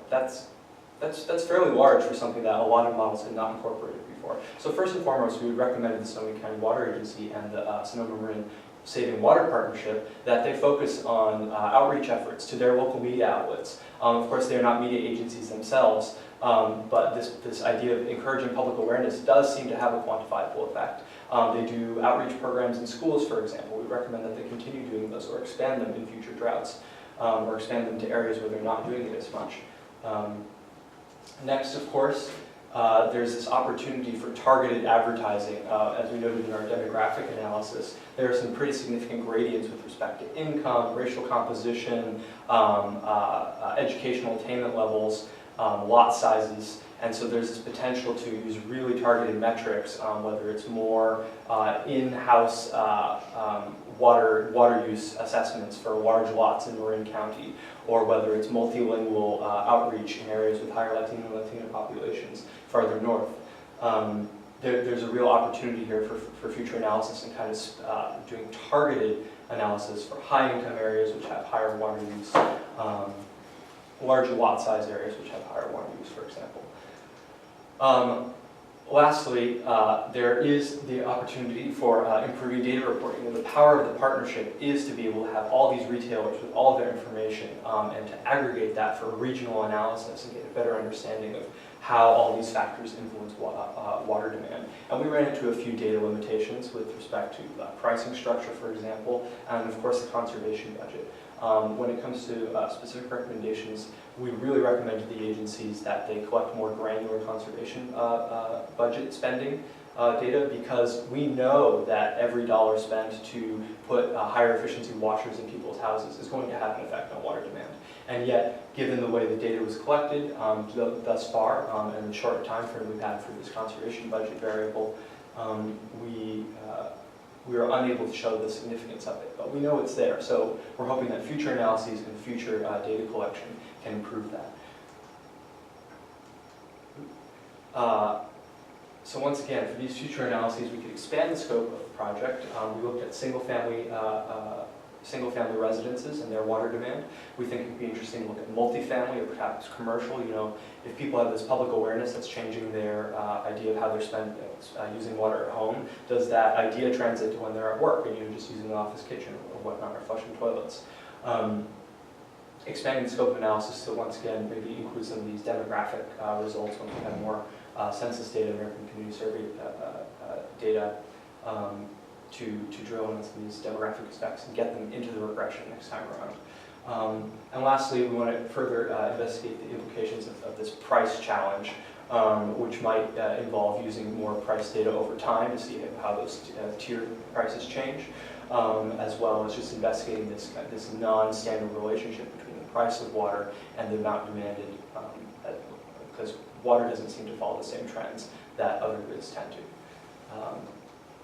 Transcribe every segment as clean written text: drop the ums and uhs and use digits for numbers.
that's fairly large for something that a lot of models had not incorporated before. So first and foremost, we would recommend to the Sonoma County Water Agency and the Sonoma Marine Saving Water Partnership that they focus on outreach efforts to their local media outlets. Of course, they are not media agencies themselves, but this idea of encouraging public awareness does seem to have a quantifiable effect. They do outreach programs in schools, for example. We recommend that they continue doing those or expand them in future droughts, or expand them to areas where they're not doing it as much. Next, of course, there's this opportunity for targeted advertising. As we noted in our demographic analysis, there are some pretty significant gradients with respect to income, racial composition, educational attainment levels, lot sizes, and so there's this potential to use really targeted metrics, whether it's more in-house water use assessments for large lots in Marin County, or whether it's multilingual outreach in areas with higher Latino and Latino populations farther north. There's a real opportunity here for future analysis and kind of doing targeted analysis for high-income areas which have higher water use, larger lot size areas which have higher water use, for example. Lastly, there is the opportunity for improving data reporting. And the power of the partnership is to be able to have all these retailers with all of their information and to aggregate that for regional analysis and get a better understanding of how all these factors influence water demand. And we ran into a few data limitations with respect to pricing structure, for example, and of course the conservation budget. When it comes to specific recommendations, we really recommend to the agencies that they collect more granular conservation budget spending data, because we know that every dollar spent to put higher efficiency washers in people's houses is going to have an effect on water demand. And yet, given the way the data was collected thus far, and the short time frame we've had for this conservation budget variable, we are unable to show the significance of it, but we know it's there. So we're hoping that future analyses and future data collection can improve that. So once again, for these future analyses, we could expand the scope of the project. We looked at single-family residences and their water demand. We think it would be interesting to look at multifamily or perhaps commercial. You know, if people have this public awareness that's changing their idea of how they're using water at home, does that idea translate to when they're at work and you're just using the office kitchen or whatnot, or flushing toilets? Expanding the scope of analysis to once again maybe include some of these demographic results when we have more census data, American Community Survey data, to drill into some of these demographic effects and get them into the regression next time around. And lastly, we want to further investigate the implications of this price challenge, which might involve using more price data over time to see how those tiered prices change, as well as just investigating this non-standard relationship between the price of water and the amount demanded, because water doesn't seem to follow the same trends that other goods tend to.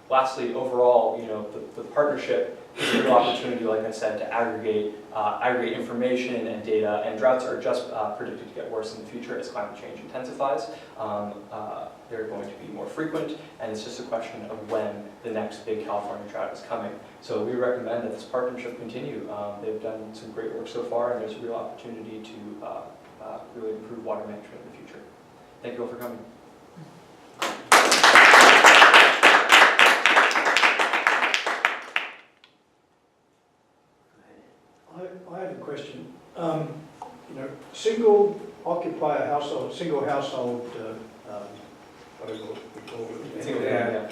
Lastly, overall, you know, the partnership is a real opportunity, like I said, to aggregate information and data, and droughts are just predicted to get worse in the future as climate change intensifies. They're going to be more frequent, and it's just a question of when the next big California drought is coming. So we recommend that this partnership continue. They've done some great work so far, and there's a real opportunity to really improve water management in the future. Thank you all for coming. I have a question. You know, single occupier household, single household, whatever we call it. Single, yeah.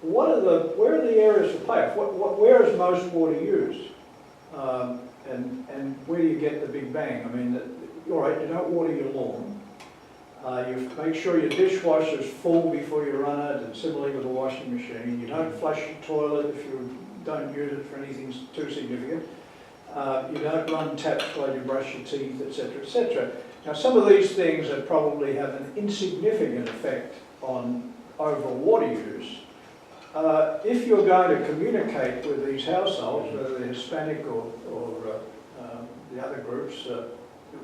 Where are the areas for payoff? Where is most water used? And where do you get the big bang? I mean, all right, you don't water your lawn. You make sure your dishwasher's full before you run it, and similarly with the washing machine. You don't flush your toilet if you don't use it for anything too significant. You don't run taps while you brush your teeth, etc., etc. Now, some of these things that probably have an insignificant effect on overall water use. If you're going to communicate with these households, whether they're Hispanic or the other groups,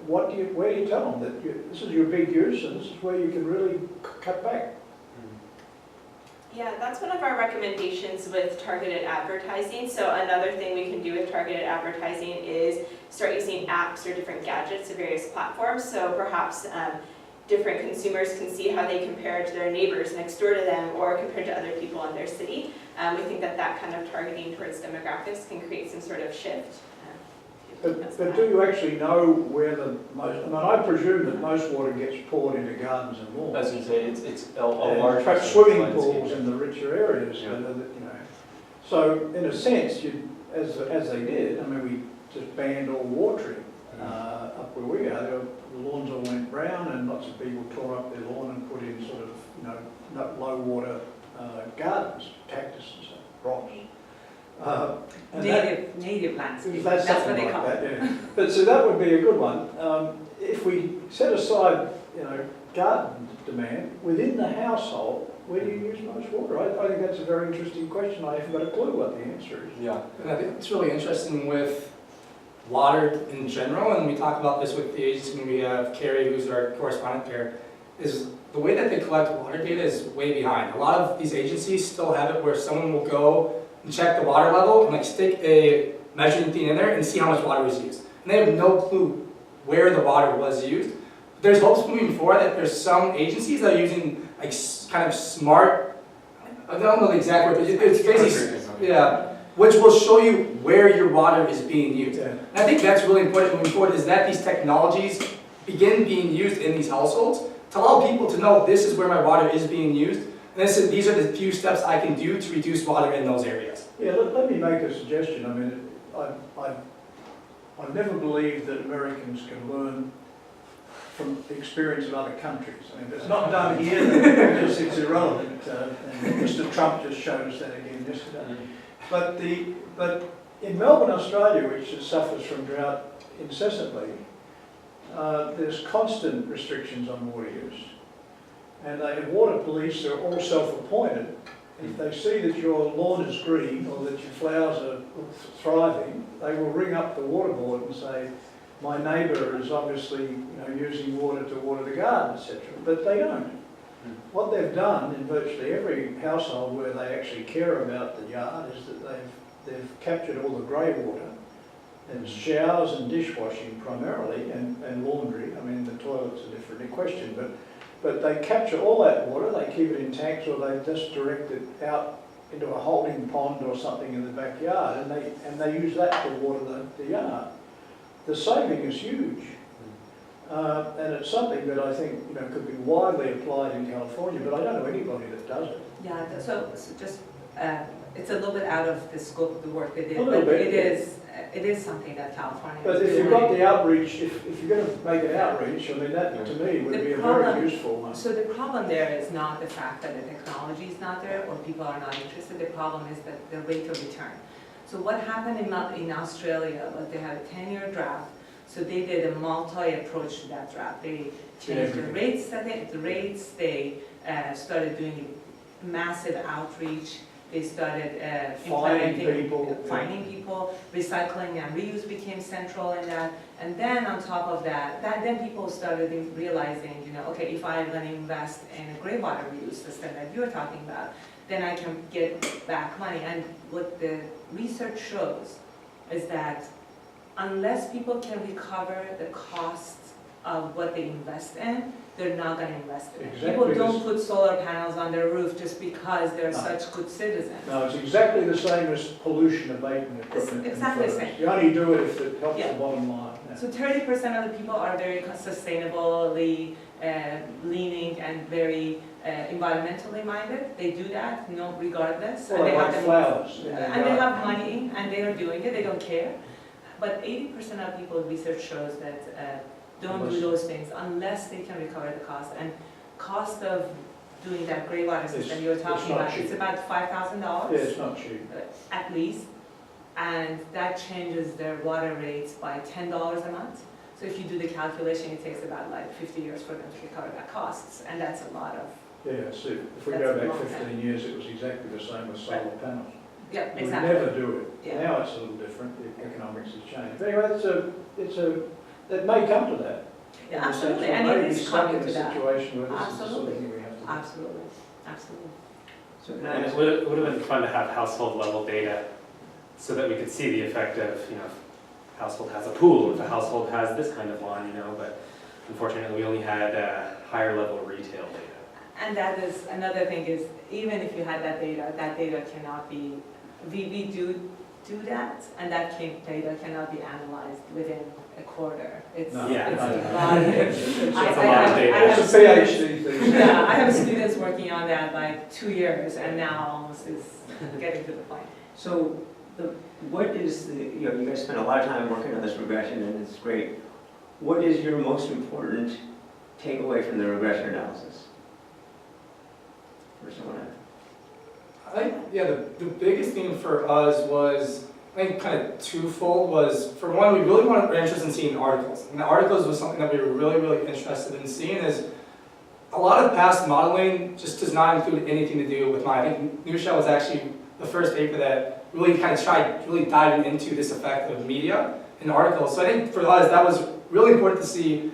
where do you tell them that this is your big use and this is where you can really cut back? Yeah, that's one of our recommendations with targeted advertising. So another thing we can do with targeted advertising is start using apps or different gadgets of various platforms. So perhaps different consumers can see how they compare to their neighbors next door to them or compared to other people in their city. We think that that kind of targeting towards demographics can create some sort of shift. But do you actually know where the most, I mean, I presume that most water gets poured into gardens and lawns. As you say, it's a And large. perhaps swimming pools in the richer areas, Yeah. you know. So in a sense, as they did, I mean, we just banned all watering up where we are. The lawns all went brown and lots of people tore up their lawn and put in sort of, you know, low water gardens, cactus and stuff, rocks. And native landscape, that's that's what something they call like it. that, yeah. But so that would be a good one. If we set aside, you know, garden demand within the household, where do you use most water? I think that's a very interesting question. I haven't got a clue what the answer is. Yeah. And I think it's really interesting with water in general, and we talk about this with the agency when we have Cory, who's our correspondent there, is the way that they collect water data is way behind. A lot of these agencies still have it where someone will go and check the water level and like stick a measuring thing in there and see how much water was used. And they have no clue where the water was used. There's hopes moving forward that there's some agencies that are using like kind of smart, I don't know the exact word, but it's basically, yeah, which will show you where your water is being used. Yeah. And I think that's really important moving forward, is that these technologies begin being used in these households to allow people to know this is where my water is being used, and these are the few steps I can do to reduce water in those areas. Yeah, let me make a suggestion. I mean, I've never believed that Americans can learn from the experience of other countries. I mean, if it's not done here, then it's irrelevant. And Mr. Trump just showed us that again yesterday. But in Melbourne, Australia, which suffers from drought incessantly, there's constant restrictions on water use. And they have water police that are all self-appointed. If they see that your lawn is green or that your flowers are thriving, they will ring up the water board and say, my neighbour is obviously using water to water the garden, etc. But they don't. What they've done in virtually every household where they actually care about the yard is that they've captured all the grey water, and showers and dishwashing primarily, and laundry. I mean, the toilet's a different question, but they capture all that water, they keep it in tanks, or they just direct it out into a holding pond or something in the backyard, and they use that to water the yard. The saving is huge, and it's something that I think could be widely applied in California, but I don't know anybody that does it. Yeah, so just, it's a little bit out of the scope of the work they did, A little but bit, it is something that California But is if you've doing. got the outreach, if you're going to make an outreach, I mean, that to me would be a very useful one. So the problem there is not the fact that the technology is not there or people are not interested. The problem is that the rate of return. So what happened in Australia was they had a 10-year drought. So they did a multi-approach to that drought. They changed the rates. They started doing massive outreach. They started finding people, recycling and reuse became central in that. And then on top of that, then people started realizing, okay, if I'm going to invest in a greywater reuse system that you're talking about, then I can get back money. And what the research shows is that unless people can recover the costs of what they invest in, they're not going to invest in it. Exactly. People don't put solar panels on their roof just because they're such good citizens. No, it's exactly the same as pollution abatement equipment. It's exactly the same. You only do it if it helps Yeah. the bottom line. Yeah. So 30% of the people are very sustainably leaning and very environmentally minded. They do that, regardless. Well, and they like the flowers. and they have money, and they are doing it. They don't care. But 80% of people, research shows that don't do those things unless they can recover the cost. And cost of doing that greywater system you were talking about, cheap. it's about $5,000. Yeah, it's not cheap. At least. And that changes their water rates by $10 a month. So if you do the calculation, it takes about like 50 years for them to recover that costs. And that's a lot of... Yeah, see, if we That's go a back long 15 time. years, it was exactly the same with solar panels. Yeah, We exactly. never do it. Yeah. Now it's a little different, the economics has changed. But anyway, it may come to that. Yeah, In the sense absolutely. we And may it be is stuck coming in to a that. situation where this is the sort of Absolutely. thing we have to do. Absolutely. Absolutely. So can I And ask, it would have been fun to have household level data so that we could see the effect of, you know, if a household has a pool, if a household has this kind of lawn, you know, but unfortunately we only had higher level retail data. And that is, another thing is, even if you had that data cannot be, we do that, and that data cannot be analyzed within a quarter. It's No. Yeah. it's a lot. It's a lot of data. I It's have a PhD thing. Yeah, I have students working on that like 2 years, and now almost is getting to the point. so what is the, you know, you guys spend a lot of time working on this regression and it's great. What is your most important takeaway from the regression analysis? For someone else? I think, yeah, the biggest thing for us was, I think, kind of twofold. Was, for one, we really were interested in seeing articles. And the articles was something that we were really, really interested in seeing. Is a lot of past modeling just does not include anything to do with mine. I think Nusha was actually the first paper that really kind of tried really diving into this effect of media in articles. So I think for us, that was really important to see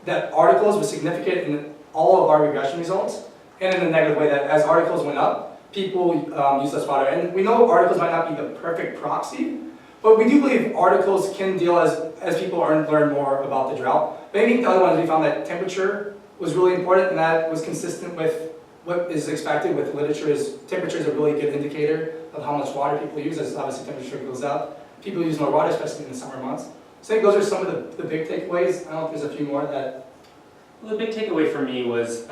that articles were significant in all of our regression results, and in a negative way, that as articles went up, people use less water. And we know articles might not be the perfect proxy, but we do believe articles can deal as people learn more about the drought. But I think the other ones, we found that temperature was really important, and that was consistent with what is expected with literature. Is temperature is a really good indicator of how much water people use. As obviously temperature goes up, people use more water, especially in the summer months. So I think those are some of the big takeaways. I don't know if there's a few more that. Well, the big takeaway for me was,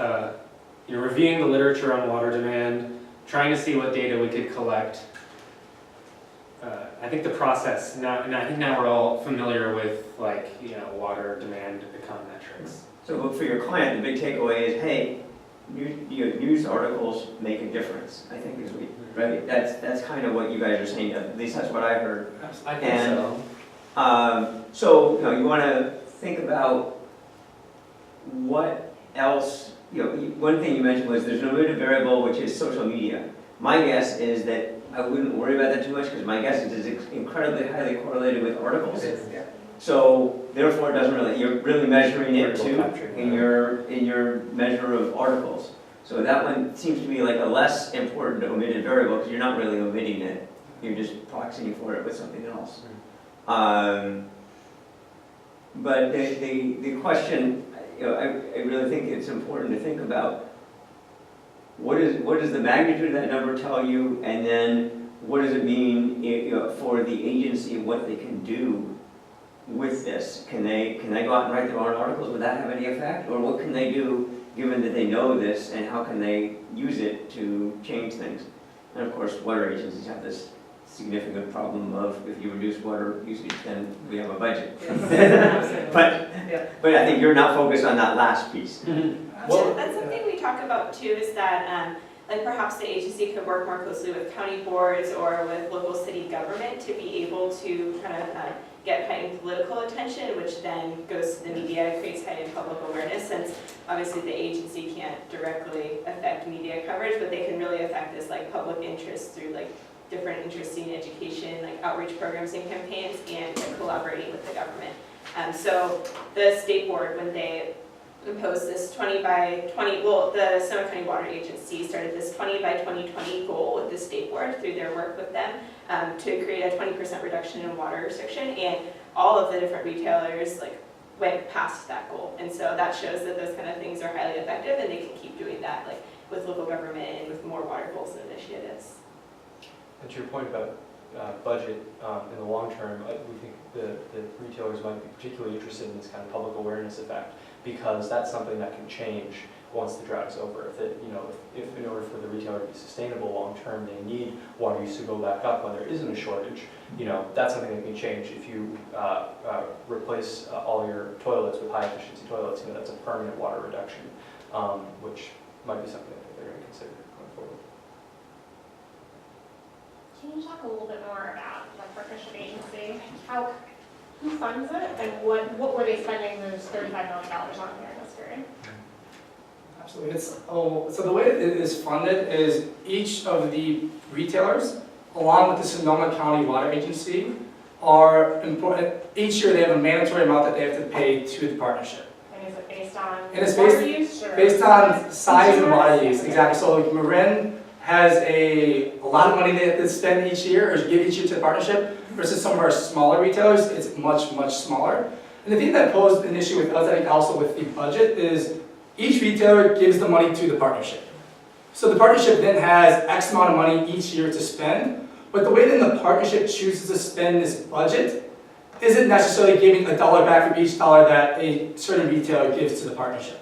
you know, reviewing the literature on water demand, trying to see what data we could collect. I think the process, I think now we're all familiar with, like, you know, water demand econometrics. So for your client, the big takeaway is, hey, news articles make a difference, I think is right? That's kind of what you guys are saying, at least that's what I heard. I think And- so. So, you know, you want to think about what else, you know, one thing you mentioned was there's an omitted variable, which is social media. My guess is that I wouldn't worry about that too much, because my guess is it's incredibly highly correlated with articles. Yeah. So therefore, it doesn't really, you're really measuring it Article too capturing, in your measure of articles. So that one seems to be like a less important omitted variable, because you're not really omitting it, you're just proxying for it with something else. But the question, you know, I really think it's important to think about what does the magnitude of that number tell you, and then what does it mean, you know, for the agency, what they can do with this? Can they go out and write their own articles? Would that have any effect? Or what can they do given that they know this, and how can they use it to change things? And of course, water agencies have this significant problem of if you reduce water usage, then we have a budget. But I think you're not focused on that last piece. Well, That's something we talk about too, is that like perhaps the agency could work more closely with county boards or with local city government to be able to kind of get heightened political attention, which then goes to the media, creates heightened public awareness, since obviously the agency can't directly affect media coverage, but they can really affect this like public interest through like different interesting education, like outreach programs and campaigns, and collaborating with the government. So the state board, when they imposed this 20 by 20, well, the Sonoma County Water Agency started this 20 by 2020 goal with the state board through their work with them to create a 20% reduction in water restriction, and all of the different retailers like went past that goal. And so that shows that those kind of things are highly effective, and they can keep doing that like with local government and with more water goals and initiatives. And to your point about budget, in the long term, we think the retailers might be particularly interested in this kind of public awareness effect, because that's something that can change once the drought is over. If in order for the retailer to be sustainable long term, they need water use to go back up when there isn't a shortage, that's something that can change. If you replace all your toilets with high efficiency toilets, that's a permanent water reduction, which might be something I think they're going to consider going forward. Can you talk a little bit more about the partnership agency? Who funds it, and what were they spending those $35 million on here in this period? Absolutely. So the way it is funded is each of the retailers, along with the Sonoma County Water Agency, are important. Each year they have a mandatory amount that they have to pay to the partnership. And is it based on And it's water use? Or Based on size and water use, exactly. So like Marin has a lot of money they have to spend each year or give each year to the partnership versus some of our smaller retailers, it's much, much smaller. And the thing that posed an issue with us, I think also with the budget, is each retailer gives the money to the partnership. So the partnership then has X amount of money each year to spend, but the way then the partnership chooses to spend this budget isn't necessarily giving $1 back for each dollar that a certain retailer gives to the partnership.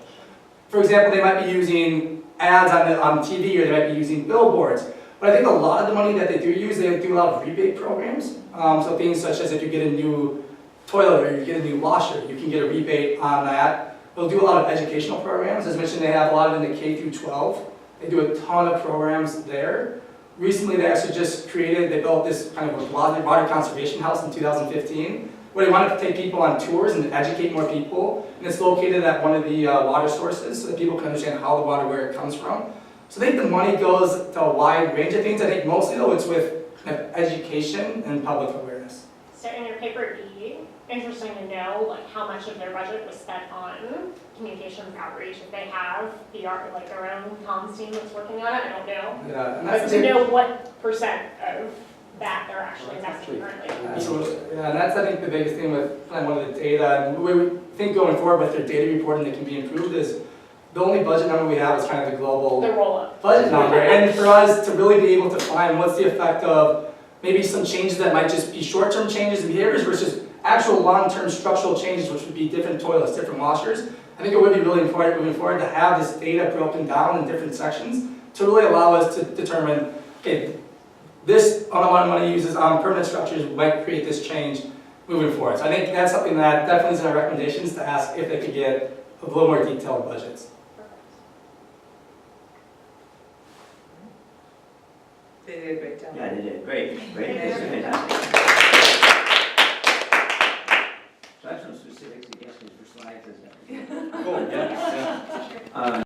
For example, they might be using ads on TV, or they might be using billboards. But I think a lot of the money that they do a lot of rebate programs. So things such as if you get a new toilet or you get a new washer, you can get a rebate on that. They'll do a lot of educational programs. As mentioned, they have a lot of in the K through 12. They do a ton of programs there. Recently, they actually they built this kind of water conservation house in 2015, where they wanted to take people on tours and educate more people. And it's located at one of the water sources so that people can understand how the water, where it comes from. So I think the money goes to a wide range of things. I think mostly though it's with kind of education and public awareness. So in your paper E, interesting to know like how much of their budget was spent on communications outreach. If they have PR, like their own comms team that's working on it, I don't know. Yeah, and But that's to know what percent of that they're actually Well, that's investing currently. Absolutely. Yeah, and that's I think the biggest thing with kind of one of the data, and we think going forward with their data reporting that can be improved is the only budget number we have is kind of the global The roll-up. budget number. And for us to really be able to find what's the effect of maybe some changes that might just be short-term changes in behaviors versus actual long-term structural changes, which would be different toilets, different washers, I think it would be really important moving forward to have this data broken down in different sections to really allow us to determine, okay, this amount of money uses on permanent structures might create this change moving forward. So I think that's something that definitely is in our recommendations to ask if they could get a little more detailed budgets. They did a great job. Yeah, they did, great, great, Thank you. fantastic. So I have some specific suggestions for slides and stuff. Cool, yeah.